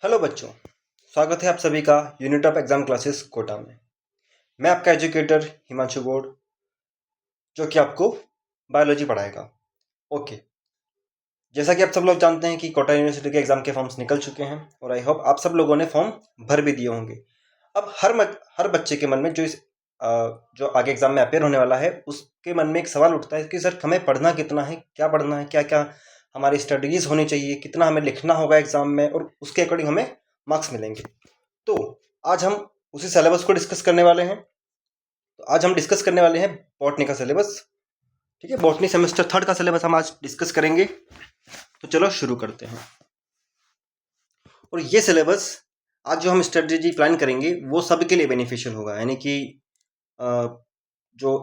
Hello बच्चों, स्वागत है आप सभी का unit of exam classes Kota में। मैं आपका एजुकेटर हिमांशु गौड़, जो कि आपको बायोलॉजी पढ़ाएगा। ओके, जैसा कि आप सब लोग जानते हैं कि कोटा यूनिवर्सिटी के एग्जाम के फॉर्म्स निकल चुके हैं और आई होप आप सब लोगों ने फॉर्म भर भी दिए होंगे। अब हर बच्चे के मन में जो आगे एग्जाम में अपेयर होने वाला है, उसके मन में एक सवाल उठता है कि सर हमें पढ़ना कितना है, क्या पढ़ना है, क्या क्या हमारी स्ट्रेटजीज होनी चाहिए, कितना हमें लिखना होगा एग्जाम में और उसके अकॉर्डिंग हमें मार्क्स मिलेंगे। तो आज हम उसी सिलेबस को डिस्कस करने वाले हैं। तो आज हम डिस्कस करने वाले हैं बॉटनी का सिलेबस। ठीक है, बॉटनी सेमेस्टर 3 का सिलेबस हम आज डिस्कस करेंगे। तो चलो शुरू करते हैं। और ये सिलेबस आज जो हम स्ट्रेटजी प्लान करेंगे वो सबके लिए बेनिफिशियल होगा, यानी कि जो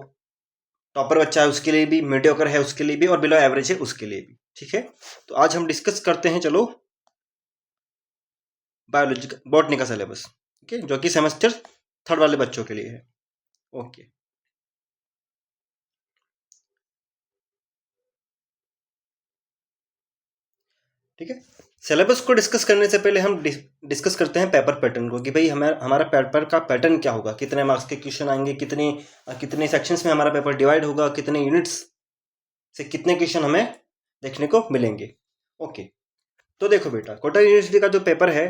टॉपर बच्चा है उसके लिए भी, मीडियोकर है उसके लिए भी और बिलो एवरेज है उसके लिए भी। ठीक है, तो आज हम डिस्कस करते हैं चलो बायोलॉजी बॉटनी का सिलेबस। ठीक है, जो कि सेमेस्टर 3 वाले बच्चों के लिए है। ओके, ठीक है। सिलेबस को डिस्कस करने से पहले हम डिस्कस करते हैं पेपर पैटर्न को, कि भाई हमारा पेपर का पैटर्न क्या होगा, कितने मार्क्स के क्वेश्चन आएंगे, कितने सेक्शंस में हमारा पेपर डिवाइड होगा, कितने यूनिट्स से कितने क्वेश्चन हमें देखने को मिलेंगे। ओके, तो देखो बेटा, कोटा यूनिवर्सिटी का जो पेपर है,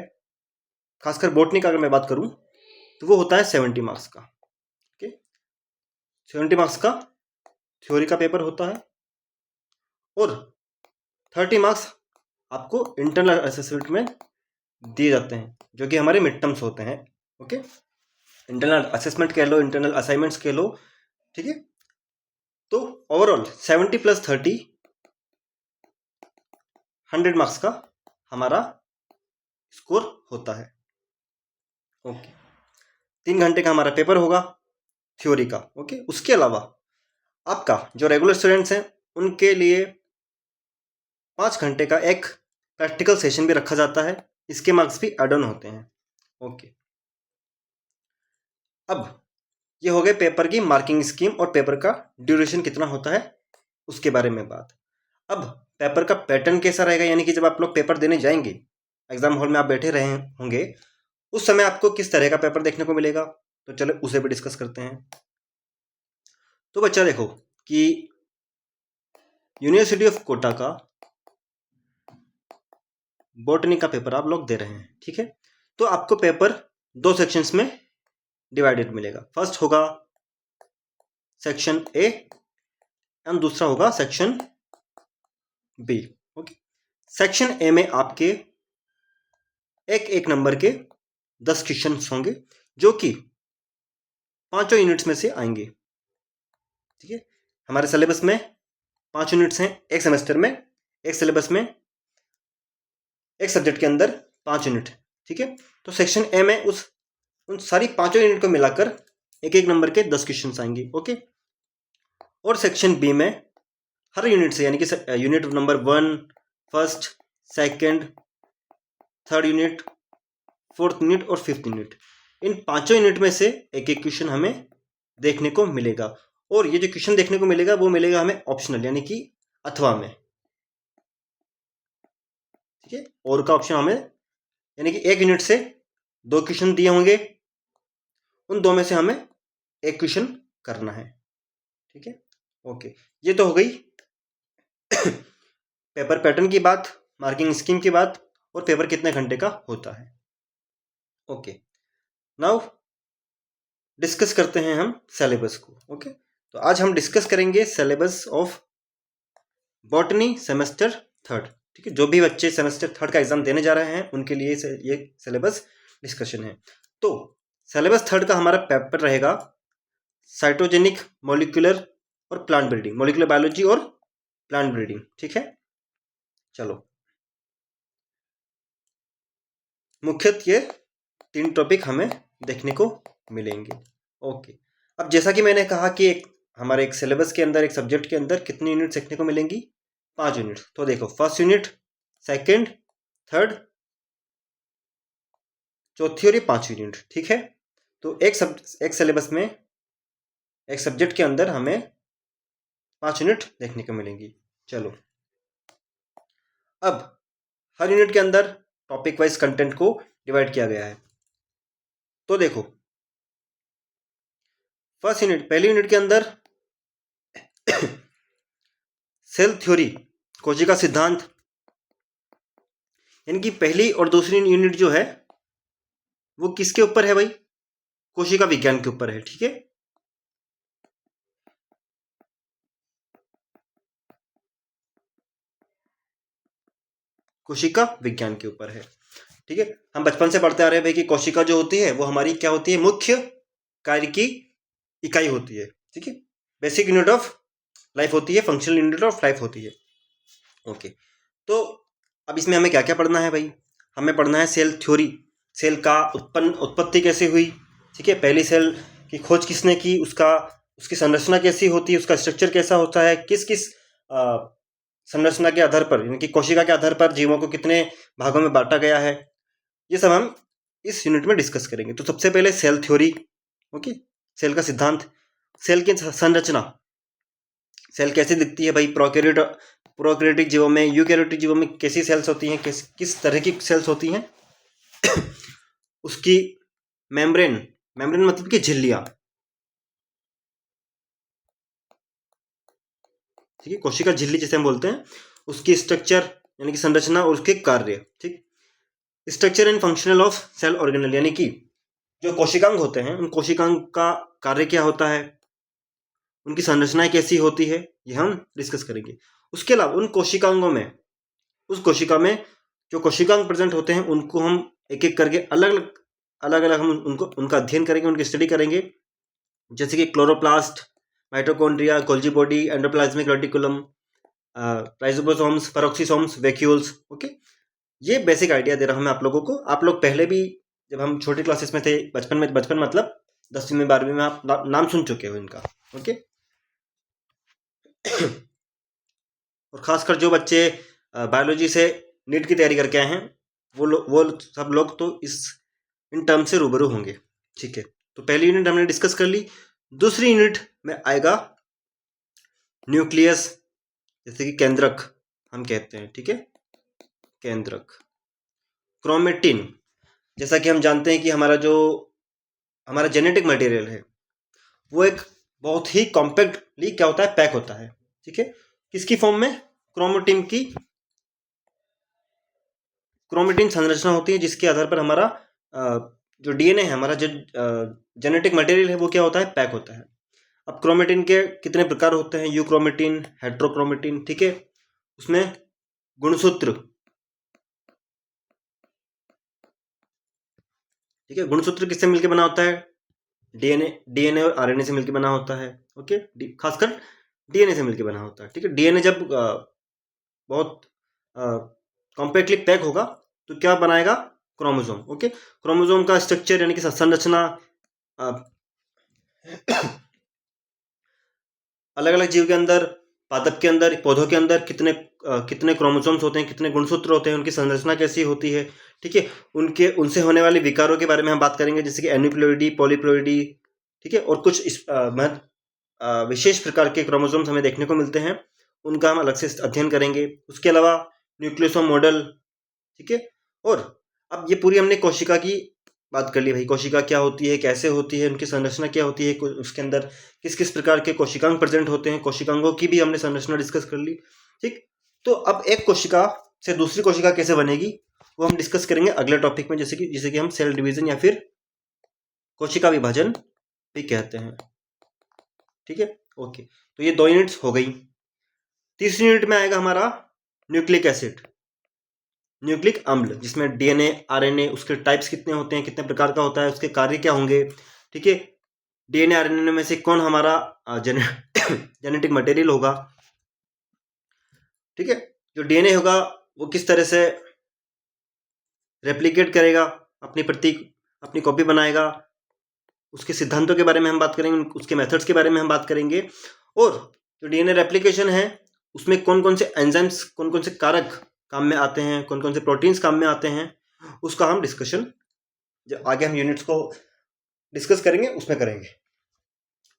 खासकर बॉटनी का अगर मैं बात करूं, तो वो होता है 70 मार्क्स का। ओके, 70 मार्क्स का थ्योरी का पेपर होता है और 30 मार्क्स आपको इंटरनल असेसमेंट में दिए जाते हैं, जो कि हमारे मिड टर्म्स होते हैं। ओके, इंटरनल असेसमेंट कह लो, इंटरनल असाइनमेंट्स कह लो। ठीक है, तो ओवरऑल 70 + 30 100 मार्क्स का हमारा स्कोर होता है। ओके, 3 घंटे का हमारा पेपर होगा थ्योरी का। ओके, उसके अलावा आपका जो रेगुलर स्टूडेंट्स हैं उनके लिए 5 घंटे का एक प्रैक्टिकल सेशन भी रखा जाता है। इसके मार्क्स भी एड ऑन होते हैं। ओके, अब ये हो गए पेपर की मार्किंग स्कीम और पेपर का ड्यूरेशन कितना होता है उसके बारे में बात। अब पेपर का पैटर्न कैसा रहेगा, यानी कि जब आप लोग पेपर देने जाएंगे, एग्जाम हॉल में आप बैठे रहे होंगे, उस समय आपको किस तरह का पेपर देखने को मिलेगा, तो चलो उसे भी डिस्कस करते हैं। तो बच्चा देखो कि यूनिवर्सिटी ऑफ कोटा का बॉटनी का पेपर आप लोग दे रहे हैं। ठीक है, तो आपको पेपर 2 सेक्शंस में डिवाइडेड मिलेगा। फर्स्ट होगा सेक्शन ए एंड दूसरा होगा section B. Okay, section A में आपके एक नंबर के 10 क्वेश्चन होंगे, जो कि 5 यूनिट्स में से आएंगे। ठीक है, हमारे सिलेबस में 5 यूनिट्स हैं एक सेमेस्टर में, एक सिलेबस में एक सब्जेक्ट के अंदर 5 यूनिट। ठीक है, तो सेक्शन ए में उन सारी 5 यूनिट को मिलाकर एक नंबर के 10 क्वेश्चन आएंगे। ओके, और सेक्शन बी में हर यूनिट से, यानी कि unit number 1, first, second, third unit, fourth unit और फिफ्थ यूनिट, इन 5 यूनिट में से एक क्वेश्चन हमें देखने को मिलेगा। और ये जो क्वेश्चन देखने को मिलेगा वो मिलेगा हमें ऑप्शनल, यानी कि अथवा में। ठीक है, और का ऑप्शन हमें, यानी कि एक यूनिट से 2 क्वेश्चन दिए होंगे, उन 2 में से हमें एक क्वेश्चन करना है। ठीक है, ओके, ये तो हो गई पेपर पैटर्न की बात, मार्किंग स्कीम की बात और पेपर कितने घंटे का होता है। ओके, नाउ डिस्कस करते हैं हम सिलेबस को। ओके, तो आज हम डिस्कस करेंगे सिलेबस ऑफ बॉटनी सेमेस्टर 3। ठीक है, जो भी बच्चे सेमेस्टर 3 का एग्जाम देने जा रहे हैं उनके लिए ये सिलेबस डिस्कशन है। तो सिलेबस 3 का हमारा पेपर रहेगा साइटोजेनिक, मॉलिक्यूलर और प्लांट ब्रीडिंग, मॉलिक्यूलर बायोलॉजी और प्लांट ब्रीडिंग। ठीक है, चलो मुख्यतः ये 3 टॉपिक हमें देखने को मिलेंगे। ओके, अब जैसा कि मैंने कहा कि हमारे एक सिलेबस के अंदर, एक सब्जेक्ट के अंदर कितनी यूनिट देखने को मिलेंगी, 5 यूनिट। तो देखो, फर्स्ट यूनिट, सेकंड, थर्ड, चौथी और ये 5वीं यूनिट। ठीक है, तो एक सिलेबस में, एक सब्जेक्ट के अंदर हमें 5 यूनिट देखने को मिलेंगी। चलो, अब हर यूनिट के अंदर टॉपिक वाइज कंटेंट को डिवाइड किया गया है। तो देखो, फर्स्ट यूनिट, पहली यूनिट के अंदर सेल थ्योरी, कोशिका सिद्धांत, यानी कि पहली और दूसरी यूनिट जो है वो किसके ऊपर है भाई? कोशिका विज्ञान के ऊपर है। ठीक है, कोशिका विज्ञान के ऊपर है। ठीक है, हम बचपन से पढ़ते आ रहे हैं भाई कि कोशिका जो होती है वो हमारी क्या होती है? मुख्य कार्य की इकाई होती है। ठीक है, बेसिक यूनिट ऑफ लाइफ होती है, फंक्शनल यूनिट ऑफ लाइफ होती है। ओके, तो अब इसमें हमें क्या क्या पढ़ना है भाई? हमें पढ़ना है सेल थ्योरी, सेल का उत्पत्ति कैसे हुई। ठीक है, पहली सेल की खोज किसने की, उसकी संरचना कैसी होती है, उसका स्ट्रक्चर कैसा होता है, किस किस संरचना के आधार पर, यानी कि कोशिका के आधार पर जीवों को कितने भागों में बांटा गया है, ये सब हम इस यूनिट में डिस्कस करेंगे। तो सबसे पहले सेल थ्योरी। ओके, सेल का सिद्धांत, सेल की संरचना, सेल कैसे दिखती है भाई? प्रोकैरियोटिक जीवों में, यूकैरियोटिक जीवों में कैसी सेल्स होती हैं, किस तरह की सेल्स होती हैं उसकी मेम्ब्रेन मतलब कि झिल्लियां। ठीक है, कोशिका झिल्ली जिसे हम बोलते हैं, उसकी स्ट्रक्चर यानी कि संरचना और उसके कार्य। ठीक, structure and functional of cell organelle, यानी कि जो कोशिकांग होते हैं उन कोशिकांग का कार्य क्या होता है, उनकी संरचनाएं कैसी होती है, ये हम डिस्कस करेंगे। उसके अलावा उन कोशिकांगों में, उस कोशिका में जो कोशिकांग प्रेजेंट होते हैं उनको हम एक एक करके अलग अलग हम उनका अध्ययन करेंगे, उनकी स्टडी करेंगे। जैसे कि chloroplast, mitochondria, Golgi body, endoplasmic reticulum, राइजोसोम्स, peroxisomes, vacuoles. Okay, ये बेसिक आइडिया दे रहा हूं मैं आप लोगों को। आप लोग पहले भी जब हम छोटी क्लासेस में थे, बचपन मतलब 10वीं में 12वीं में, आप नाम सुन चुके हो इनका। ओके और खासकर जो बच्चे बायोलॉजी से नीट की तैयारी करके आए हैं वो सब लोग तो इन टर्म से रूबरू होंगे। ठीक है, तो पहली यूनिट हमने डिस्कस कर ली। दूसरी यूनिट में आएगा न्यूक्लियस, जैसे कि केंद्रक हम कहते हैं। ठीक है, केंद्रक। क्रोमेटिन, जैसा कि हम जानते हैं कि हमारा जेनेटिक मटेरियल है वो एक बहुत ही कॉम्पैक्टली क्या होता है? पैक होता है। ठीक है, किसकी फॉर्म में? क्रोमेटिन संरचना होती है, जिसके आधार पर हमारा जो डीएनए है, हमारा जो जेनेटिक मटेरियल है वो क्या होता है? पैक होता है। अब क्रोमेटिन के कितने प्रकार होते हैं? Euchromatin, heterochromatin. ठीक है, उसमें गुणसूत्र, ठीक है, गुणसूत्र किससे मिलकर बना होता है? डीएनए और आरएनए से मिलकर बना होता है। ओके, खासकर डीएनए से मिलकर बना होता है। ठीक है, डीएनए जब बहुत कॉम्पैक्टली पैक होगा तो क्या बनाएगा? क्रोमोसोम। ओके, क्रोमोसोम का स्ट्रक्चर यानी कि संरचना अलग अलग जीव के अंदर, पादप के अंदर, पौधों के अंदर कितने क्रोमोसोम्स होते हैं, कितने गुणसूत्र होते हैं, उनकी संरचना कैसी होती है। ठीक है, उनसे होने वाले विकारों के बारे में हम बात करेंगे, जैसे कि एन्यूप्लॉइडी, पॉलीप्लॉइडी। ठीक है, और कुछ विशेष प्रकार के क्रोमोसोम्स हमें देखने को मिलते हैं, उनका हम अलग से अध्ययन करेंगे। उसके अलावा न्यूक्लियोसोम मॉडल। ठीक है, और अब ये पूरी हमने कोशिका की बात कर ली भाई। कोशिका क्या होती है, कैसे होती है, उनकी संरचना क्या होती है, उसके अंदर किस किस प्रकार के कोशिकांग प्रेजेंट होते हैं, कोशिकांगों की भी हमने संरचना डिस्कस कर ली। ठीक, तो अब एक कोशिका से दूसरी कोशिका कैसे बनेगी वो हम डिस्कस करेंगे अगले टॉपिक में, जैसे कि हम सेल डिवीजन या फिर कोशिका विभाजन भी कहते हैं। ठीक है, ओके, तो ये 2 यूनिट्स हो गई। तीसरी यूनिट में आएगा हमारा न्यूक्लिक एसिड, न्यूक्लिक अम्ल, जिसमें डीएनए, आरएनए, उसके टाइप्स कितने होते हैं, कितने प्रकार का होता है, उसके कार्य क्या होंगे। ठीक है, डीएनए आरएनए में से कौन हमारा जेनेटिक मटेरियल होगा। ठीक है, जो डीएनए होगा वो किस तरह से रेप्लिकेट करेगा, अपनी कॉपी बनाएगा, उसके सिद्धांतों के बारे में हम बात करेंगे, उसके मेथड्स के बारे में हम बात करेंगे। और जो डीएनए रेप्लिकेशन है उसमें कौन कौन से एंजाइम्स, कौन कौन से कारक काम में आते हैं, कौन कौन से प्रोटीन्स काम में आते हैं, उसका हम डिस्कशन जब आगे हम यूनिट्स को डिस्कस करेंगे उसमें करेंगे।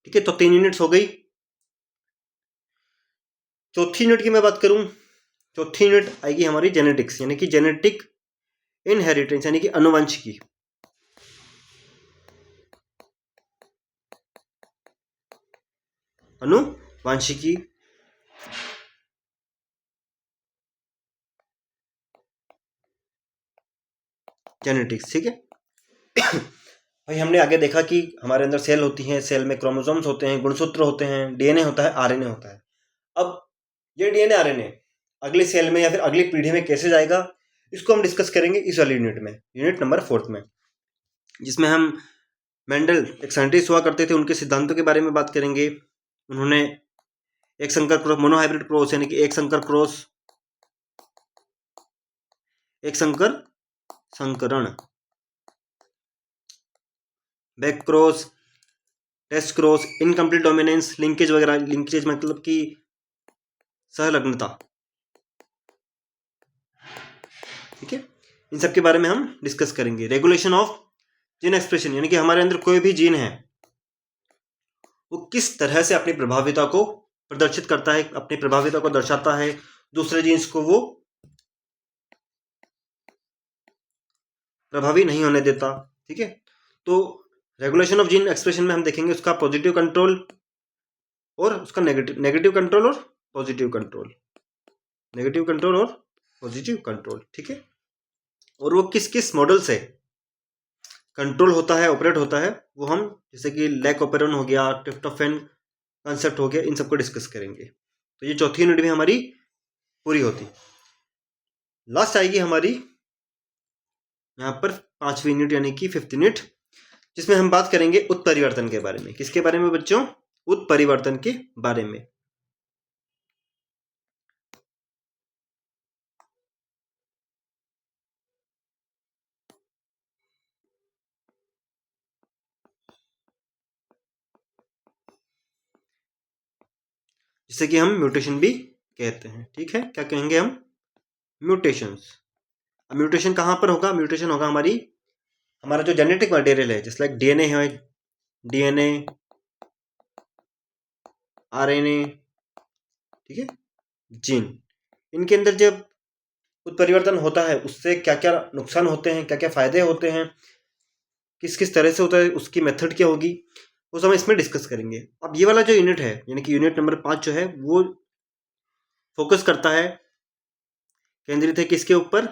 ठीक है, तो 3 यूनिट्स हो गई। चौथी यूनिट की मैं बात करूं, चौथी यूनिट आएगी हमारी जेनेटिक्स, यानी कि जेनेटिक इनहेरिटेंस यानी कि अनुवंशिकी, अनुवांशिकी, जेनेटिक्स। ठीक है भाई, हमने आगे देखा कि हमारे अंदर सेल होती हैं, सेल में क्रोमोसोम्स होते हैं, गुणसूत्र होते हैं, डीएनए होता है, आरएनए होता है। अब ये डीएनए आरएनए अगली सेल में या फिर अगली पीढ़ी में कैसे जाएगा, इसको हम डिस्कस करेंगे इस वाली यूनिट में, यूनिट नंबर 4 में, जिसमें हम मेंडल एक साइंटिस्ट हुआ करते थे, उनके सिद्धांतों के बारे में बात करेंगे। उन्होंने एक संकर क्रॉस, मोनोहाइब्रिड क्रॉस यानी कि एक संकर क्रॉस, एक संकर संकरण, back cross, test cross, incomplete dominance, linkage वगैरह, लिंकेज मतलब कि सहलग्नता। ठीक है, इन सब के बारे में हम डिस्कस करेंगे। रेगुलेशन ऑफ जीन एक्सप्रेशन यानी कि हमारे अंदर कोई भी जीन है वो किस तरह से अपनी प्रभाविता को प्रदर्शित करता है, अपनी प्रभाविता को दर्शाता है, दूसरे जीन्स को वो प्रभावी नहीं होने देता। ठीक है, तो रेगुलेशन ऑफ जीन एक्सप्रेशन में हम देखेंगे उसका पॉजिटिव कंट्रोल और उसका नेगेटिव कंट्रोल और पॉजिटिव कंट्रोल, नेगेटिव कंट्रोल और पॉजिटिव कंट्रोल। ठीक है, और वो किस किस मॉडल से कंट्रोल होता है, ऑपरेट होता है, वो हम जैसे कि लैक ऑपेरन हो गया, ट्रिप्टोफैन कॉन्सेप्ट हो गया, इन सबको डिस्कस करेंगे। तो ये चौथी यूनिट भी हमारी पूरी होती। लास्ट आएगी हमारी यहाँ पर 5वीं यूनिट यानी कि 5th यूनिट, जिसमें हम बात करेंगे उत्परिवर्तन के बारे में। किसके बारे में बच्चों? उत्परिवर्तन के बारे में। जिसे कि हम म्यूटेशन भी कहते हैं। ठीक है, क्या कहेंगे हम? म्यूटेशंस। अब म्यूटेशन कहाँ पर होगा? म्यूटेशन होगा हमारा जो जेनेटिक मटेरियल है, जैसे लाइक डीएनए है, डीएनए, आरएनए, ठीक है, जीन, इनके अंदर जब उत्परिवर्तन होता है उससे क्या क्या नुकसान होते हैं, क्या क्या फायदे होते हैं, किस किस तरह से होता है, उसकी मेथड क्या होगी, वो सब हम इसमें डिस्कस करेंगे। अब ये वाला जो यूनिट है यानी कि यूनिट नंबर 5 जो है वो फोकस करता है, केंद्रित है किसके ऊपर?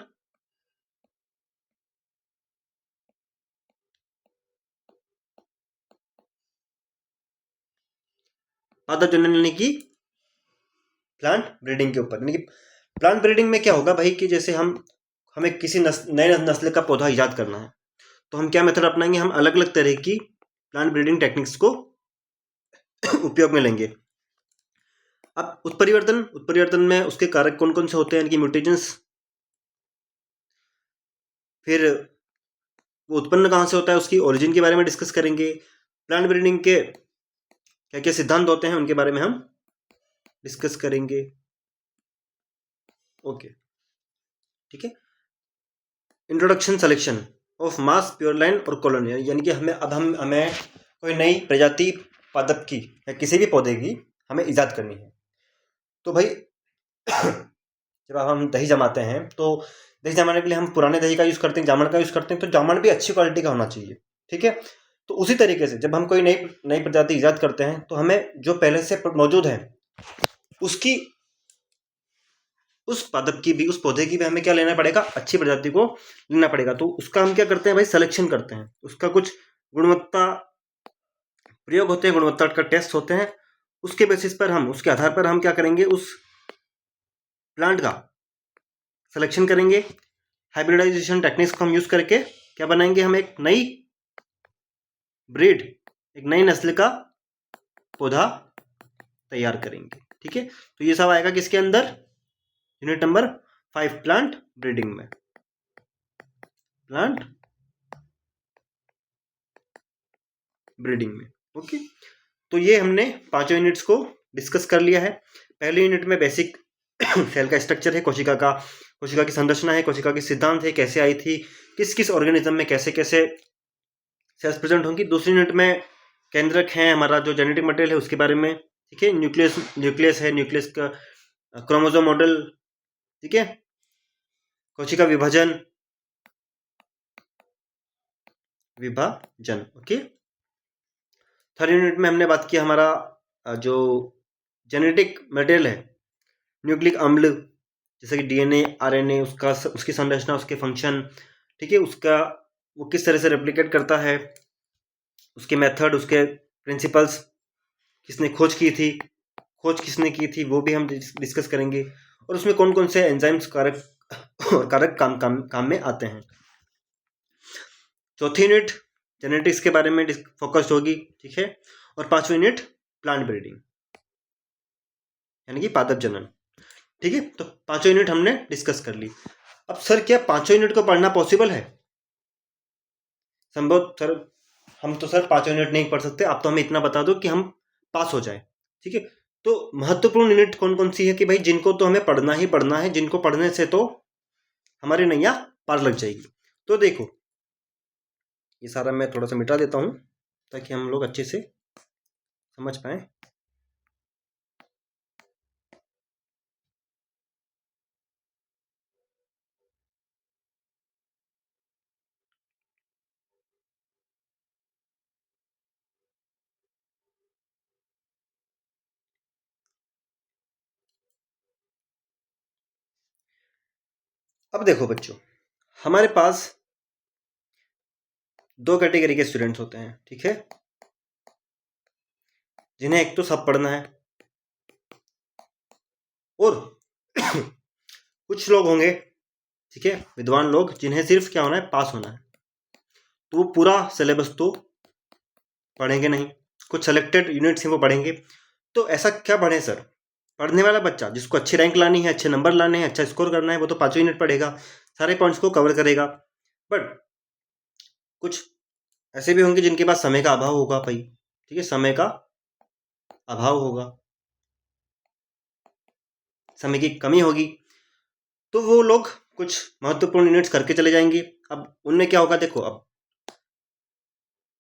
पादप जनन यानी कि प्लांट ब्रीडिंग के ऊपर। यानी कि प्लांट ब्रीडिंग में क्या होगा भाई कि जैसे हमें किसी नए नस्ल का पौधा ईजाद करना है तो हम क्या मेथड अपनाएंगे? हम अलग अलग तरह की प्लांट ब्रीडिंग टेक्निक्स को उपयोग में लेंगे। अब उत्परिवर्तन में उसके कारक कौन कौन से होते हैं, यानी कि म्यूटेशंस, फिर वो उत्पन्न कहाँ से होता है, उसकी ओरिजिन के बारे में डिस्कस करेंगे। प्लांट ब्रीडिंग के क्या क्या सिद्धांत होते हैं उनके बारे में हम डिस्कस करेंगे। ओके, ठीक है। Introduction selection of mass, pure line और कॉलोनी, यानी कि हमें कोई नई प्रजाति पादप की या किसी भी पौधे की हमें ईजाद करनी है। तो भाई जब हम दही जमाते हैं तो दही जमाने के लिए हम पुराने दही का यूज़ करते हैं, जामन का यूज़ करते हैं, तो जामन भी अच्छी क्वालिटी का होना चाहिए। ठीक है, तो उसी तरीके से जब हम कोई नई प्रजाति ईजाद करते हैं तो हमें जो पहले से मौजूद है उसकी, उस पादप की भी, उस पौधे की भी हमें क्या लेना पड़ेगा? अच्छी प्रजाति को लेना पड़ेगा। तो उसका हम क्या करते हैं भाई? सिलेक्शन करते हैं। उसका कुछ गुणवत्ता प्रयोग होते हैं, गुणवत्ता का टेस्ट होते हैं, उसके बेसिस पर हम, उसके आधार पर हम क्या करेंगे? उस प्लांट का सिलेक्शन करेंगे। हाइब्रिडाइजेशन टेक्निक्स को हम यूज करके क्या बनाएंगे? हम एक नई ब्रीड, एक नई नस्ल का पौधा तैयार करेंगे। ठीक है, तो ये सब आएगा किसके अंदर? यूनिट नंबर 5, प्लांट ब्रीडिंग में। प्लांट ब्रीडिंग में। ओके, तो ये हमने पांचों यूनिट्स को डिस्कस कर लिया है। पहले यूनिट में बेसिक सेल का स्ट्रक्चर है, कोशिका की संरचना है, कोशिका के सिद्धांत है, कैसे आई थी, किस किस ऑर्गेनिज्म में कैसे कैसे सेल्स प्रेजेंट होंगी। दूसरी यूनिट में केंद्रक है, हमारा जो जेनेटिक मटेरियल है उसके बारे में। ठीक है, न्यूक्लियस है, न्यूक्लियस का क्रोमोसोम मॉडल। ठीक है, कोशिका विभाजन, विभाजन। ओके, थर्ड यूनिट में हमने बात किया हमारा जो जेनेटिक मटेरियल है, न्यूक्लिक अम्ल, जैसे कि डीएनए, आरएनए, उसकी संरचना, उसके फंक्शन, ठीक है, उसका वो किस तरह से रेप्लिकेट करता है, उसके मेथड, उसके प्रिंसिपल्स, किसने खोज किसने की थी वो भी हम डिस्कस करेंगे, और उसमें कौन कौन से एंजाइम्स कारक काम में आते हैं। चौथी यूनिट जेनेटिक्स के बारे में फोकस्ड होगी, ठीक है, और पांचवी यूनिट प्लांट ब्रीडिंग यानी कि पादप जनन, ठीक है। तो पांचों यूनिट हमने डिस्कस कर ली। अब सर क्या पांचों यूनिट को पढ़ना पॉसिबल है? संभव सर, हम तो सर पांचों यूनिट नहीं पढ़ सकते। आप तो हमें इतना बता दो कि हम पास हो जाए, ठीक है। तो महत्वपूर्ण यूनिट कौन कौन सी है कि भाई जिनको तो हमें पढ़ना ही पढ़ना है, जिनको पढ़ने से तो हमारी नैया पार लग जाएगी। तो देखो, ये सारा मैं थोड़ा सा मिटा देता हूं ताकि हम लोग अच्छे से समझ पाए। अब देखो बच्चों, हमारे पास दो कैटेगरी के स्टूडेंट्स होते हैं, ठीक है, जिन्हें एक तो सब पढ़ना है, और कुछ लोग होंगे, ठीक है, विद्वान लोग, जिन्हें सिर्फ क्या होना है, पास होना है। तो वो पूरा सिलेबस तो पढ़ेंगे नहीं, कुछ सेलेक्टेड यूनिट्स हैं वो पढ़ेंगे। तो ऐसा क्या पढ़े सर? पढ़ने वाला बच्चा जिसको अच्छी रैंक लानी है, अच्छे नंबर लाने हैं, अच्छा स्कोर करना है, वो तो पांचों यूनिट पढ़ेगा, सारे पॉइंट्स को कवर करेगा। बट कुछ ऐसे भी होंगे जिनके पास समय का अभाव होगा भाई, ठीक है, समय का अभाव होगा, समय की कमी होगी, तो वो लोग कुछ महत्वपूर्ण यूनिट्स करके चले जाएंगे। अब उनमें क्या होगा, देखो, अब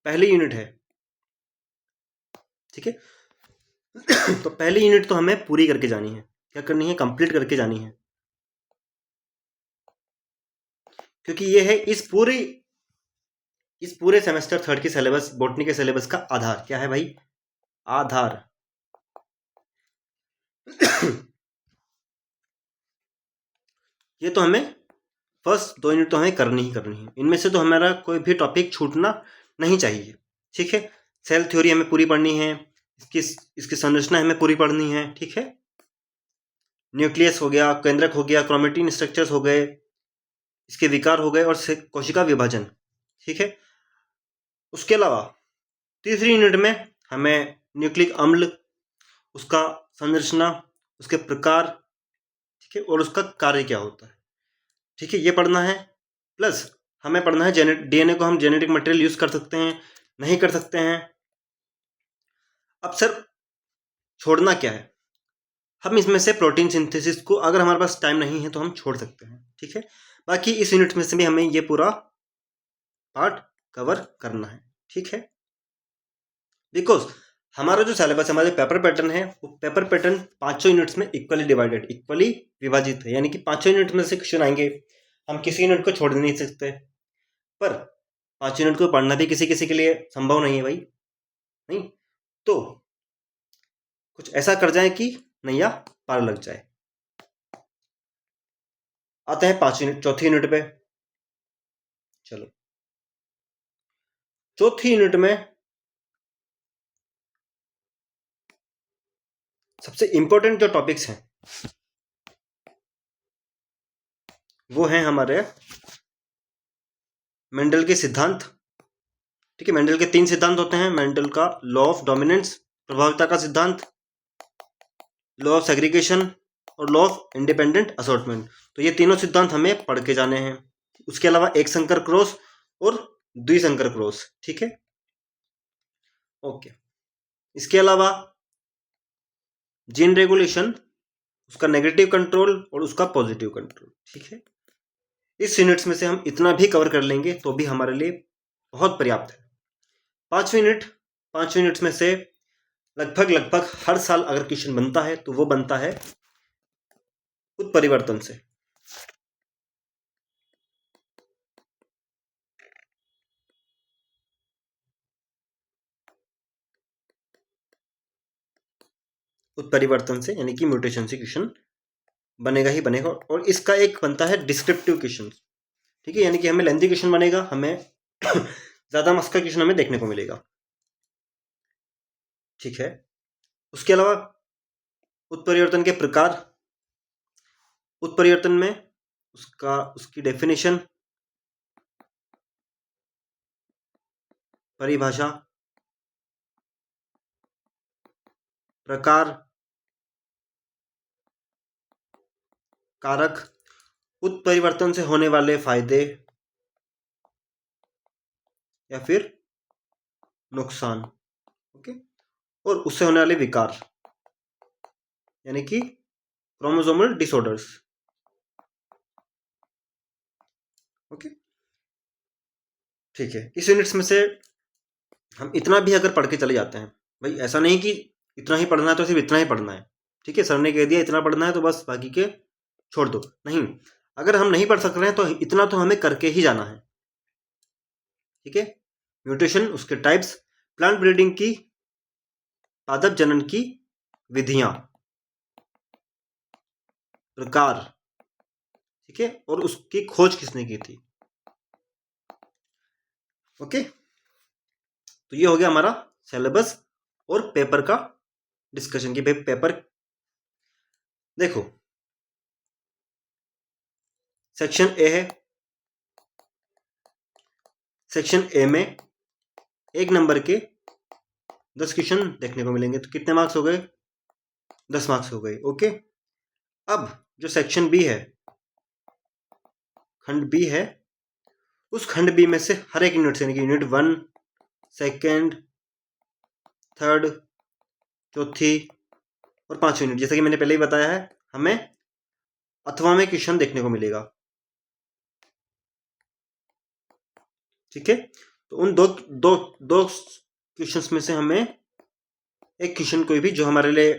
पहली यूनिट है, ठीक है, तो पहली यूनिट तो हमें पूरी करके जानी है, क्या करनी है, कंप्लीट करके जानी है, क्योंकि ये है इस पूरे सेमेस्टर थर्ड की सिलेबस, बॉटनी के सिलेबस का आधार। क्या है भाई? आधार। ये तो हमें फर्स्ट दो यूनिट तो हमें करनी ही करनी है, इनमें से तो हमारा कोई भी टॉपिक छूटना नहीं चाहिए, ठीक है। सेल थ्योरी हमें पूरी पढ़नी है, इसकी संरचना हमें पूरी पढ़नी है, ठीक है। न्यूक्लियस हो गया, केंद्रक हो गया, क्रोमेटिन स्ट्रक्चर्स हो गए, इसके विकार हो गए, और कोशिका विभाजन, ठीक है। उसके अलावा तीसरी यूनिट में हमें न्यूक्लिक अम्ल, उसका संरचना, उसके प्रकार, ठीक है, और उसका कार्य क्या होता है, ठीक है, ये पढ़ना है। प्लस हमें पढ़ना है डीएनए को हम जेनेटिक मटेरियल यूज कर सकते हैं, नहीं कर सकते हैं। अब सर छोड़ना क्या है? हम इसमें से प्रोटीन सिंथेसिस को, अगर हमारे पास टाइम नहीं है तो हम छोड़ सकते हैं, ठीक है। बाकी इस यूनिट में से भी हमें ये पूरा पार्ट कवर करना है, ठीक है। बिकॉज हमारा जो सिलेबस, हमारे पेपर पैटर्न है, वो पेपर पैटर्न पांचों यूनिट्स में इक्वली डिवाइडेड, इक्वली विभाजित है, यानी कि पांचों यूनिट में से क्वेश्चन आएंगे, हम किसी यूनिट को छोड़ नहीं सकते। पर पांचों यूनिट को पढ़ना भी किसी किसी के लिए संभव नहीं है भाई, नहीं, तो कुछ ऐसा कर जाए कि नैया पार लग जाए। आते हैं चौथी यूनिट पे। चलो, चौथी यूनिट में सबसे इंपॉर्टेंट जो टॉपिक्स हैं वो हैं हमारे मेंडल के सिद्धांत, ठीक है। मेंडल के 3 सिद्धांत होते हैं, मेंडल का लॉ ऑफ डोमिनेंस, प्रभाविता का सिद्धांत, लॉ ऑफ सेग्रीगेशन, और लॉ ऑफ इंडिपेंडेंट असॉर्टमेंट। तो ये तीनों सिद्धांत हमें पढ़ के जाने हैं। उसके अलावा एक संकर क्रॉस और द्विसंकर क्रॉस, ठीक है, ओके। इसके अलावा जीन रेगुलेशन, उसका नेगेटिव कंट्रोल और उसका पॉजिटिव कंट्रोल, ठीक है। इस यूनिट्स में से हम इतना भी कवर कर लेंगे तो भी हमारे लिए बहुत पर्याप्त है। पांच यूनिट्स में से लगभग हर साल अगर क्वेश्चन बनता है तो वो बनता है उत्परिवर्तन से। उत्परिवर्तन से यानी कि म्यूटेशन से क्वेश्चन बनेगा ही बनेगा। और इसका एक बनता है डिस्क्रिप्टिव क्वेश्चन, ठीक है, यानी कि हमें लेंथी क्वेश्चन बनेगा, हमें ज़्यादा मार्क्स का क्वेश्चन हमें देखने को मिलेगा, ठीक है। उसके अलावा उत्परिवर्तन के प्रकार, उत्परिवर्तन में उसकी डेफिनेशन, परिभाषा, प्रकार, कारक, उत्परिवर्तन से होने वाले फायदे या फिर नुकसान, ओके, और उससे होने वाले विकार यानी कि क्रोमोसोमल डिसऑर्डर्स, ओके, ठीक है। इस यूनिट्स में से हम इतना भी अगर पढ़ के चले जाते हैं, भाई ऐसा नहीं कि इतना ही पढ़ना है तो सिर्फ इतना ही पढ़ना है, ठीक है, सर ने कह दिया इतना पढ़ना है तो बस बाकी के छोड़ दो, नहीं, अगर हम नहीं पढ़ सक रहे हैं तो इतना तो हमें करके ही जाना है, ठीक है। म्यूटेशन, उसके टाइप्स, प्लांट ब्रीडिंग की, पादप जनन की विधियां, प्रकार, ठीक है, और उसकी खोज किसने की थी, ओके। तो ये हो गया हमारा सिलेबस और पेपर का डिस्कशन की। भाई पेपर देखो, सेक्शन ए है, सेक्शन ए में 1 नंबर के 10 क्वेश्चन देखने को मिलेंगे, तो कितने मार्क्स हो गए, 10 मार्क्स हो गए, ओके। अब जो सेक्शन बी है, खंड बी है, उस खंड बी में से हर एक यूनिट से, यानी कि यूनिट 1, सेकेंड, थर्ड, चौथी और 5वीं यूनिट, जैसा कि मैंने पहले ही बताया है, हमें अथवा में क्वेश्चन देखने को मिलेगा, ठीक है। तो उन दो क्वेश्चंस में से हमें एक क्वेश्चन कोई भी जो हमारे लिए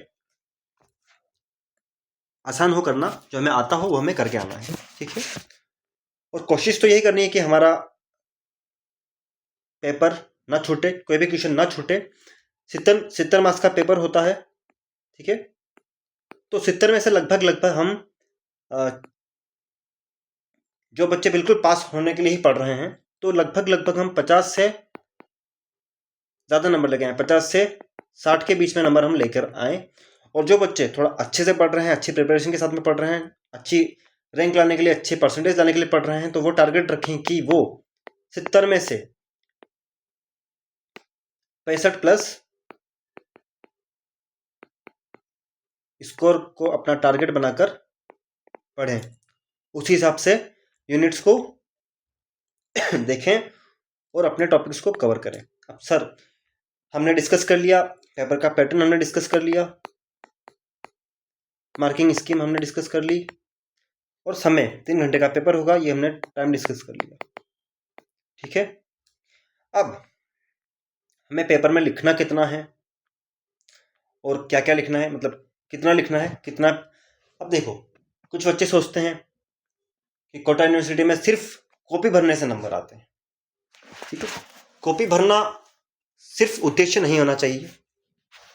आसान हो करना, जो हमें आता हो, वो हमें करके आना है, ठीक है। और कोशिश तो यही करनी है कि हमारा पेपर ना छूटे, कोई भी क्वेश्चन ना छूटे। 70 मार्क्स का पेपर होता है, ठीक है। तो 70 में से लगभग हम जो बच्चे बिल्कुल पास होने के लिए ही पढ़ रहे हैं, तो लगभग हम 50 से ज़्यादा नंबर लेके आए, 50 से 60 के बीच में नंबर हम लेकर आए। और जो बच्चे थोड़ा अच्छे से पढ़ रहे हैं, अच्छी प्रिपरेशन के साथ में पढ़ रहे हैं, अच्छी रैंक लाने के लिए, अच्छे परसेंटेज लाने के लिए पढ़ रहे हैं, तो वो टारगेट रखें कि वो 70 में से 65 प्लस स्कोर को अपना टारगेट बनाकर पढ़ें। उसी हिसाब से यूनिट्स को देखें और अपने टॉपिक्स को कवर करें। अब सर हमने डिस्कस कर लिया, पेपर का पैटर्न हमने डिस्कस कर लिया, मार्किंग स्कीम हमने डिस्कस कर ली, और समय 3 घंटे का पेपर होगा, ये हमने टाइम डिस्कस कर लिया, ठीक है। अब हमें पेपर में लिखना कितना है और क्या क्या लिखना है, मतलब कितना लिखना है, कितना। अब देखो, कुछ बच्चे सोचते हैं कि कोटा यूनिवर्सिटी में सिर्फ कॉपी भरने से नंबर आते हैं, ठीक है। कॉपी भरना सिर्फ उद्देश्य नहीं होना चाहिए,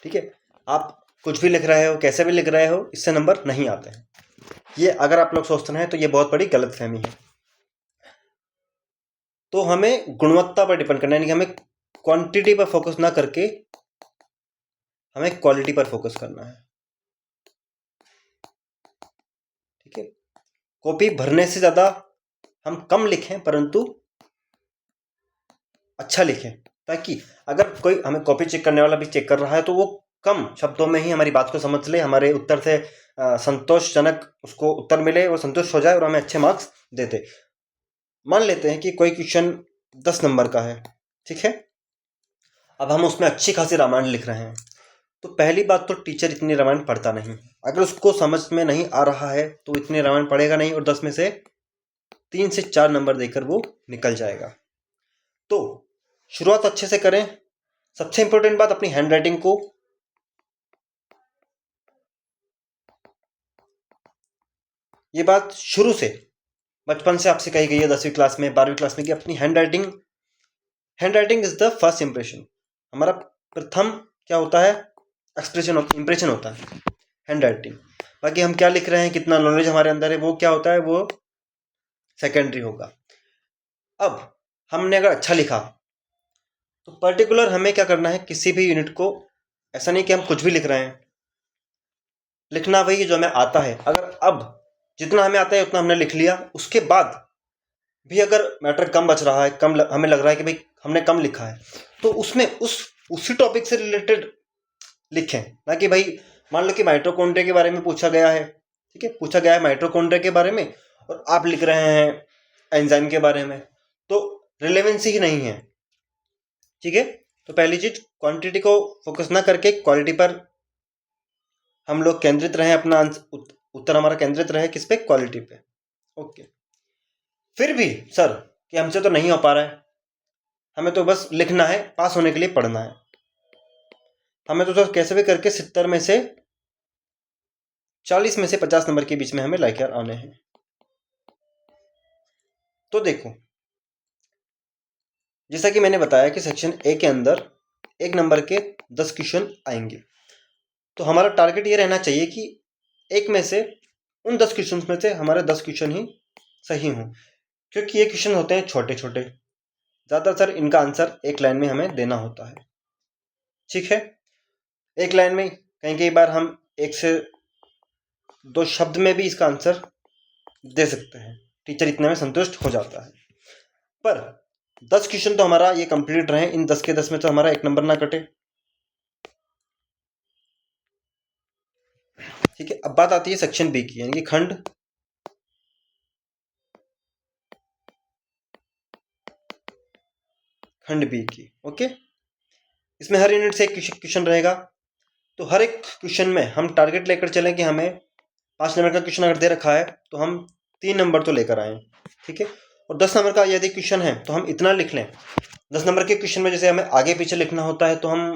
ठीक है। आप कुछ भी लिख रहे हो, कैसे भी लिख रहे हो, इससे नंबर नहीं आते हैं। ये अगर आप लोग सोचते हैं तो ये बहुत बड़ी गलतफहमी है। तो हमें गुणवत्ता पर डिपेंड करना है, यानी कि हमें क्वांटिटी पर फोकस ना करके हमें क्वालिटी पर फोकस करना है, ठीक है। कॉपी भरने से ज़्यादा हम कम लिखें, परंतु अच्छा लिखें, ताकि अगर कोई हमें कॉपी चेक करने वाला भी चेक कर रहा है तो वो कम शब्दों में ही हमारी बात को समझ ले, हमारे उत्तर से संतोषजनक उसको उत्तर मिले, वो संतुष्ट हो जाए और हमें अच्छे मार्क्स देते। मान लेते हैं कि कोई क्वेश्चन 10 नंबर का है, ठीक है। अब हम उसमें अच्छी खासी रामायण लिख रहे हैं, तो पहली बात तो टीचर इतनी रामायण पढ़ता नहीं, अगर उसको समझ में नहीं आ रहा है तो इतनी रामायण पढ़ेगा नहीं, और 10 में से 3 से 4 नंबर देकर वो निकल जाएगा। तो शुरुआत अच्छे से करें। सबसे इंपॉर्टेंट बात, अपनी हैंड राइटिंग को ये बात शुरू से बचपन से आपसे कही गई है, 10वीं क्लास में, 12वीं क्लास में, कि अपनी hand writing is the first impression. हमारा प्रथम क्या होता है, एक्सप्रेशन इंप्रेशन होता है हैंड राइटिंग। बाकी हम क्या लिख रहे हैं, कितना नॉलेज हमारे अंदर है, वो क्या होता है, वो सेकेंडरी होगा। अब हमने अगर अच्छा लिखा तो पर्टिकुलर हमें क्या करना है, किसी भी यूनिट को ऐसा नहीं कि हम कुछ भी लिख रहे हैं, लिखना वही जो हमें आता है। अगर अब जितना हमें आता है उतना हमने लिख लिया, उसके बाद भी अगर मैटर कम बच रहा है, हमें लग रहा है कि भाई हमने कम लिखा है, तो उसमें उसी टॉपिक से रिलेटेड लिखें। ना कि भाई मान लो कि माइटोकॉन्ड्रिया के बारे में पूछा गया है, ठीक है, पूछा गया है माइटोकॉन्ड्रिया के बारे में और आप लिख रहे हैं एंजाइम के बारे में, तो रिलेवेंसी ही नहीं है। ठीक है, तो पहली चीज क्वांटिटी को फोकस ना करके क्वालिटी पर हम लोग केंद्रित रहे, अपना उत्तर हमारा केंद्रित रहे किस पे, क्वालिटी पे। ओके, फिर भी सर कि हमसे तो नहीं हो पा रहा है, हमें तो बस लिखना है, पास होने के लिए पढ़ना है, हमें तो सर कैसे भी करके 70 में से 40 में से 50 नंबर के बीच में हमें लेकर आने हैं। तो देखो, जैसा कि मैंने बताया कि सेक्शन ए के अंदर 1 नंबर के 10 क्वेश्चन आएंगे, तो हमारा टारगेट ये रहना चाहिए कि एक में से उन 10 क्वेश्चन में से हमारे 10 क्वेश्चन ही सही हों, क्योंकि ये क्वेश्चन होते हैं छोटे छोटे, ज़्यादातर इनका आंसर एक लाइन में हमें देना होता है। ठीक है, एक लाइन में कई बार हम 1 से 2 शब्द में भी इसका आंसर दे सकते हैं, टीचर इतने में संतुष्ट हो जाता है। पर 10 क्वेश्चन तो हमारा ये कंप्लीट रहे, इन 10 के 10 में तो हमारा 1 नंबर ना कटे। ठीक है, अब बात आती है सेक्शन बी की, यानी कि खंड बी की। ओके, इसमें हर यूनिट से एक क्वेश्चन रहेगा, तो हर एक क्वेश्चन में हम टारगेट लेकर चलें कि हमें 5 नंबर का क्वेश्चन अगर दे रखा है तो हम 3 नंबर तो लेकर आए। ठीक है, और 10 नंबर का यदि क्वेश्चन है तो हम इतना लिख लें। 10 नंबर के क्वेश्चन में जैसे हमें आगे पीछे लिखना होता है, तो हम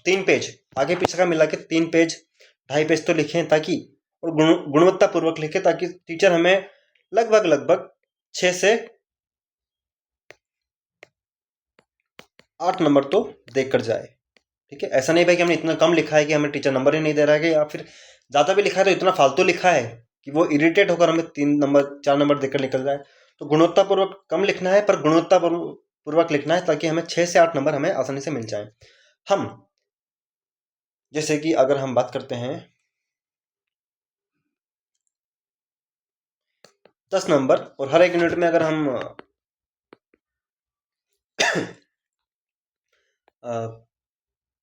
3 पेज आगे पीछे का मिला के 3 पेज 2.5 पेज तो लिखें, ताकि और गुणवत्तापूर्वक लिखें, ताकि टीचर हमें लगभग 6 से 8 नंबर तो देकर जाए। ठीक है, ऐसा नहीं भाई कि हमने इतना कम लिखा है कि हमें टीचर नंबर ही नहीं दे रहा है, या फिर ज़्यादा भी लिखा है तो इतना फालतू लिखा है कि वो इरिटेट होकर हमें 3 नंबर 4 नंबर देकर निकल जाए। तो गुणवत्तापूर्वक कम लिखना है, पर गुणवत्तापूर्वक लिखना है, ताकि हमें 6 से 8 नंबर हमें आसानी से मिल जाए। हम जैसे कि अगर हम बात करते हैं 10 नंबर, और हर एक यूनिट में अगर हम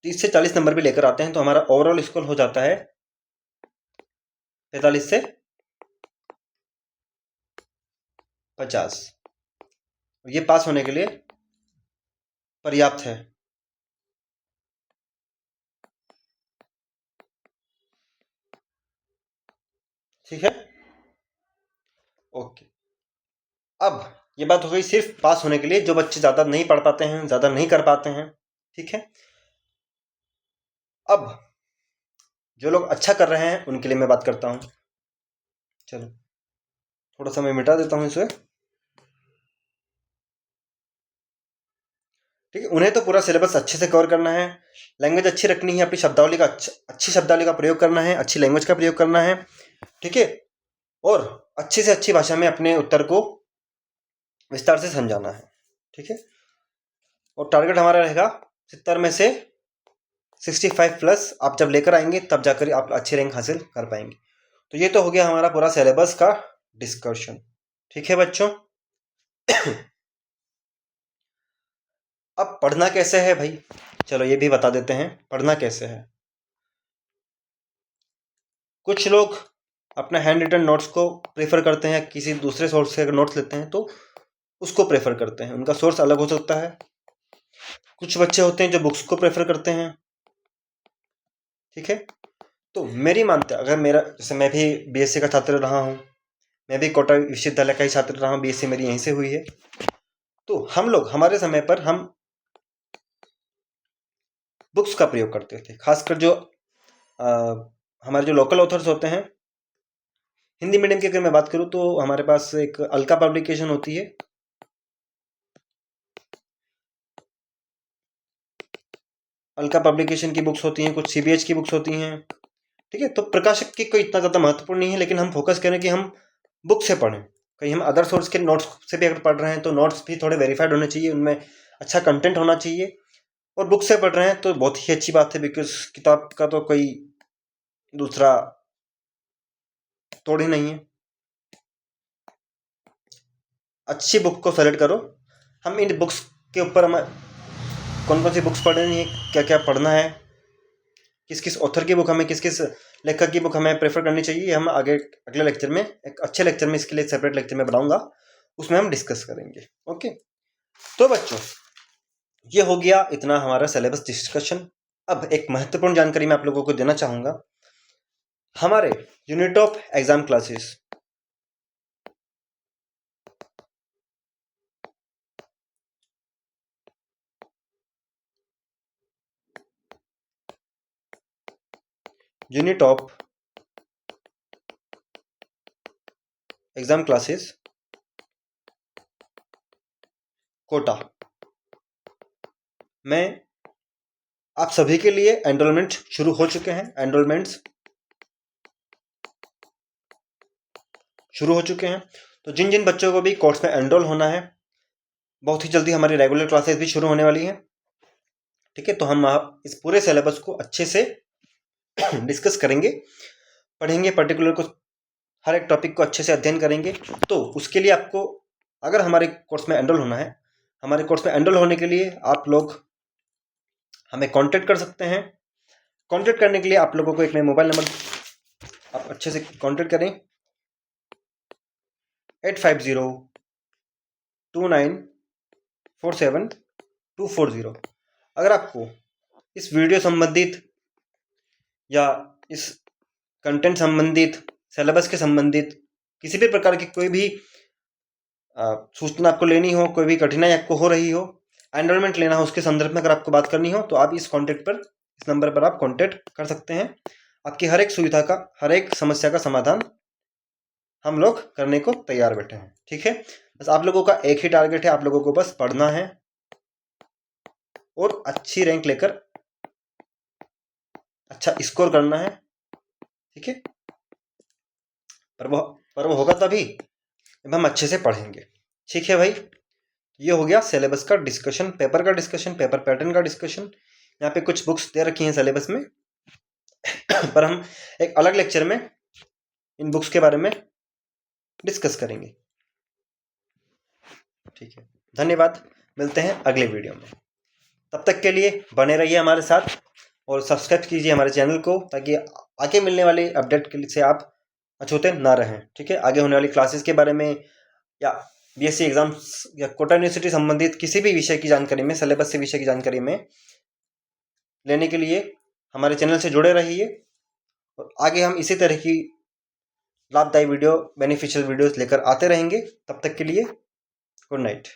30 से 40 नंबर भी लेकर आते हैं, तो हमारा ओवरऑल स्कोर हो जाता है 45 से 50। ये पास होने के लिए पर्याप्त है। ठीक है, ओके। अब ये बात हो गई सिर्फ पास होने के लिए, जो बच्चे ज़्यादा नहीं पढ़ पाते हैं, ज़्यादा नहीं कर पाते हैं। ठीक है, अब जो लोग अच्छा कर रहे हैं उनके लिए मैं बात करता हूँ। चलो थोड़ा सा मैं मिटा देता हूँ इसे। ठीक है, उन्हें तो पूरा सिलेबस अच्छे से कवर करना है, लैंग्वेज अच्छी रखनी है, अपनी शब्दावली का अच्छी शब्दावली का प्रयोग करना है, अच्छी लैंग्वेज का प्रयोग करना है। ठीक है, और अच्छी से अच्छी भाषा में अपने उत्तर को विस्तार से समझाना है। ठीक है, और टारगेट हमारा रहेगा 70 में से 65 प्लस आप जब लेकर आएंगे तब जाकर आप अच्छी रैंक हासिल कर पाएंगे। तो ये तो हो गया हमारा पूरा सिलेबस का डिस्कशन। ठीक है बच्चों, अब पढ़ना कैसे है भाई, चलो ये भी बता देते हैं पढ़ना कैसे है। कुछ लोग अपना हैंड रिटन नोट्स को प्रेफर करते हैं, किसी दूसरे सोर्स से अगर नोट्स लेते हैं तो उसको प्रेफर करते हैं, उनका सोर्स अलग हो सकता है। कुछ बच्चे होते हैं जो बुक्स को प्रेफर करते हैं। ठीक है, तो मेरी मानते अगर मेरा, जैसे मैं भी बीएससी का छात्र रहा हूँ, मैं भी कोटा विश्वविद्यालय का ही छात्र रहा हूँ, बीएससी मेरी यहीं से हुई है। तो हम लोग हमारे समय पर हम बुक्स का प्रयोग करते थे, खासकर जो हमारे जो लोकल ऑथर्स होते हैं। हिंदी मीडियम की अगर मैं बात करूँ तो हमारे पास एक अलका पब्लिकेशन होती है, अलका पब्लिकेशन की बुक्स होती हैं, कुछ CBH की बुक्स होती हैं, ठीक है। तो प्रकाशक की कोई इतना ज़्यादा महत्वपूर्ण नहीं है, लेकिन हम फोकस करें कि हम बुक से पढ़ें। कहीं हम अदर सोर्स के नोट्स से भी अगर पढ़ रहे हैं तो नोट्स भी थोड़े वेरीफाइड होने चाहिए, उनमें अच्छा कंटेंट होना चाहिए। और बुक से पढ़ रहे हैं तो बहुत ही अच्छी बात है, बिकॉज किताब का तो कोई दूसरा तोड़ ही नहीं है। अच्छी बुक को सेलेक्ट करो। हम इन बुक्स के ऊपर हम कौन कौन सी बुक्स पढ़नी है, क्या क्या पढ़ना है, किस किस ऑथर की बुक हमें, किस किस लेखक की बुक हमें प्रेफर करनी चाहिए, हम आगे अगले लेक्चर में, एक अच्छे लेक्चर में, इसके लिए सेपरेट लेक्चर में बनाऊंगा, उसमें हम डिस्कस करेंगे। ओके, तो बच्चों ये हो गया इतना हमारा सिलेबस डिस्कशन। अब एक महत्वपूर्ण जानकारी मैं आप लोगों को देना चाहूंगा। हमारे unit of exam classes unit of exam classes Kota में आप सभी के लिए एनरोलमेंट शुरू हो चुके हैं। एनरोलमेंट्स शुरू हो चुके हैं। तो जिन जिन बच्चों को भी कोर्स में एनरोल होना है, बहुत ही जल्दी हमारी रेगुलर क्लासेस भी शुरू होने वाली हैं, ठीक है। तो हम आप इस पूरे सिलेबस को अच्छे से डिस्कस करेंगे, पढ़ेंगे, पर्टिकुलर को हर एक टॉपिक को अच्छे से अध्ययन करेंगे। तो उसके लिए आपको अगर हमारे कोर्स में एनरोल होना है, हमारे कोर्स में एनरोल होने के लिए आप लोग हमें कांटेक्ट कर सकते हैं। कांटेक्ट करने के लिए आप लोगों को एक मैं मोबाइल नंबर आप अच्छे से कांटेक्ट करें, 8502947240। अगर आपको इस वीडियो संबंधित या इस कंटेंट संबंधित, सिलेबस के संबंधित किसी भी प्रकार की कोई भी सूचना आपको लेनी हो, कोई भी कठिनाई आपको हो रही हो, एनरोलमेंट लेना हो, उसके संदर्भ में अगर आपको बात करनी हो, तो आप इस नंबर पर आप कांटेक्ट कर सकते हैं। आपकी हर एक सुविधा का, हर एक समस्या का समाधान हम लोग करने को तैयार बैठे हैं, ठीक है। बस आप लोगों का एक ही टारगेट है, आप लोगों को बस पढ़ना है और अच्छी रैंक लेकर अच्छा स्कोर करना है, ठीक है। पर वो होगा तभी जब हम अच्छे से पढ़ेंगे, ठीक है भाई। ये हो गया सिलेबस का डिस्कशन, पेपर का डिस्कशन, पेपर पैटर्न का डिस्कशन। यहाँ पे कुछ बुक्स दे रखी हैं सिलेबस में पर हम एक अलग लेक्चर में इन बुक्स के बारे में डिस्कस करेंगे, ठीक है। धन्यवाद, मिलते हैं अगले वीडियो में। तब तक के लिए बने रहिए हमारे साथ और सब्सक्राइब कीजिए हमारे चैनल को, ताकि आगे मिलने वाली अपडेट से आप अछूते ना रहें, ठीक है। आगे होने वाली क्लासेस के बारे में या BSc एग्जाम्स या कोटा यूनिवर्सिटी संबंधित किसी भी विषय की जानकारी में, सिलेबस से विषय की जानकारी में लेने के लिए हमारे चैनल से जुड़े रहिए। और आगे हम इसी तरह की लाभदायी वीडियो, बेनिफिशियल वीडियोस लेकर आते रहेंगे। तब तक के लिए गुड नाइट।